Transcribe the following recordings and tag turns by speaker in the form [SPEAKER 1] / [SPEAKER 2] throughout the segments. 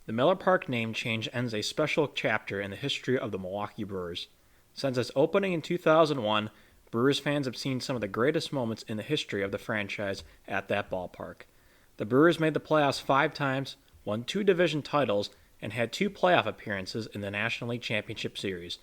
[SPEAKER 1] The Miller Park name change ends a special chapter in the history of the Milwaukee Brewers. Since its opening in 2001, Brewers fans have seen some of the greatest moments in the history of the franchise at that ballpark. The Brewers made the playoffs 5 times, won 2 division titles, and had 2 playoff appearances in the National League Championship Series.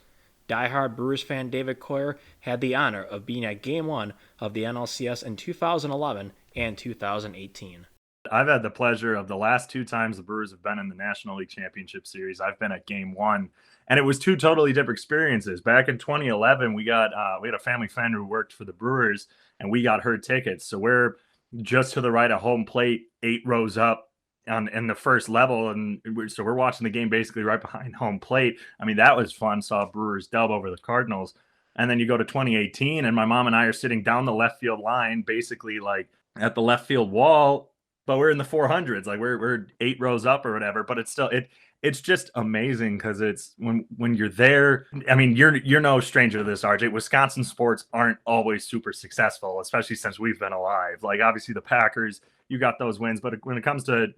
[SPEAKER 1] Diehard Brewers fan David Coyer had the honor of being at Game 1 of the NLCS in 2011 and 2018.
[SPEAKER 2] I've had the pleasure of the last 2 times the Brewers have been in the National League Championship Series. I've been at Game 1, and it was 2 totally different experiences. Back in 2011, we had a family friend who worked for the Brewers, and we got her tickets. So we're just to the right of home plate, 8 rows up on in the first level, and so we're watching the game basically right behind home plate. I mean, that was fun. Saw Brewers dub over the Cardinals, and then you go to 2018, and my mom and I are sitting down the left field line, basically like at the left field wall, but we're in the 400s, like we're 8 rows up or whatever. But it's just amazing because it's when you're there. I mean, you're no stranger to this, RJ. Wisconsin sports aren't always super successful, especially since we've been alive. Like obviously the Packers, you got those wins, but when it comes to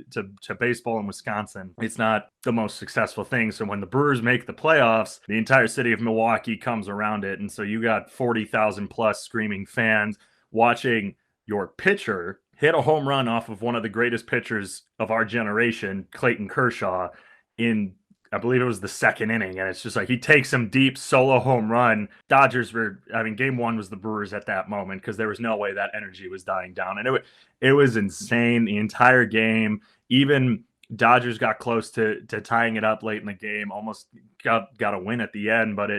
[SPEAKER 2] baseball in Wisconsin, it's not the most successful thing. So when the Brewers make the playoffs, the entire city of Milwaukee comes around it, and so you got 40,000 plus screaming fans watching your pitcher hit a home run off of one of the greatest pitchers of our generation, Clayton Kershaw, in I believe it was the second inning. And it's just like he takes some deep solo home run. Game 1 was the Brewers at that moment because there was no way that energy was dying down. And it was insane the entire game. Even Dodgers got close to tying it up late in the game, almost got a win at the end. But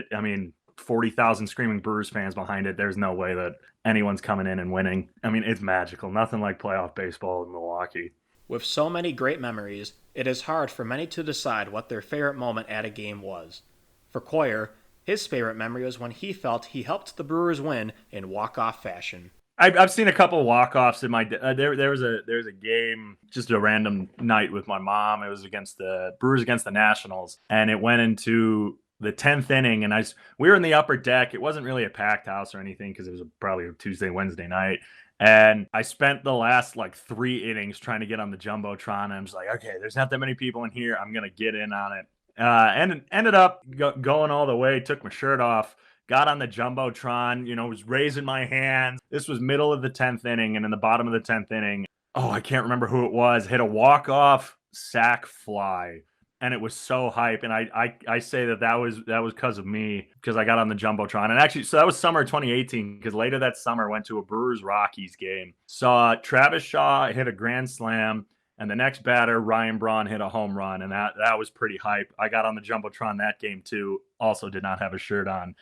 [SPEAKER 2] 40,000 screaming Brewers fans behind it. There's no way that anyone's coming in and winning. I mean, it's magical. Nothing like playoff baseball in Milwaukee.
[SPEAKER 1] With so many great memories, it is hard for many to decide what their favorite moment at a game was. For Coyer, his favorite memory was when he felt he helped the Brewers win in walk-off fashion.
[SPEAKER 2] I've seen a couple of walk-offs in my there was a game, just a random night with my mom. It was against the Brewers against the Nationals, and it went into the 10th inning, and we were in the upper deck. It wasn't really a packed house or anything because it was probably a Tuesday, Wednesday night. And I spent the last like 3 innings trying to get on the Jumbotron. And I'm just like, okay, there's not that many people in here. I'm going to get in on it. And ended up going all the way, took my shirt off, got on the Jumbotron, was raising my hands. This was middle of the 10th inning. And in the bottom of the 10th inning, I can't remember who it was, hit a walk-off sac fly, and it was so hype. And I say that was because of me, because I got on the Jumbotron. And actually, so that was summer 2018, because later that summer I went to a Brewers Rockies game, saw Travis Shaw hit a grand slam, and the next batter, Ryan Braun, hit a home run, and that was pretty hype. I got on the Jumbotron that game too. Also did not have a shirt on.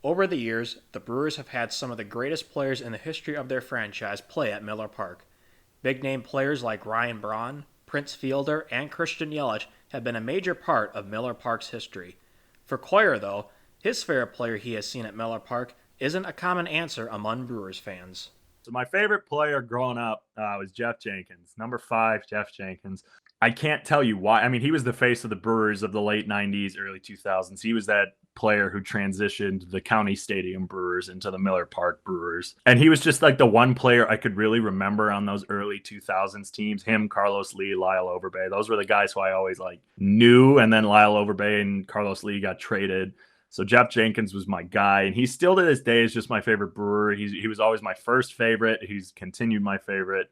[SPEAKER 1] Over the years, the Brewers have had some of the greatest players in the history of their franchise play at Miller Park. Big name players like Ryan Braun, Prince Fielder, and Christian Yelich have been a major part of Miller Park's history. For Coyer, though, his favorite player he has seen at Miller Park isn't a common answer among Brewers fans.
[SPEAKER 2] So my favorite player growing up was Jeff Jenkins, number 5, Jeff Jenkins. I can't tell you why. I mean, he was the face of the Brewers of the late 90s, early 2000s. He was that player who transitioned the County Stadium Brewers into the Miller Park Brewers. And he was just like the one player I could really remember on those early 2000s teams. Him, Carlos Lee, Lyle Overbay. Those were the guys who I always knew. And then Lyle Overbay and Carlos Lee got traded. So Jeff Jenkins was my guy, and he still to this day is just my favorite Brewer. He was always my first favorite. He's continued my favorite.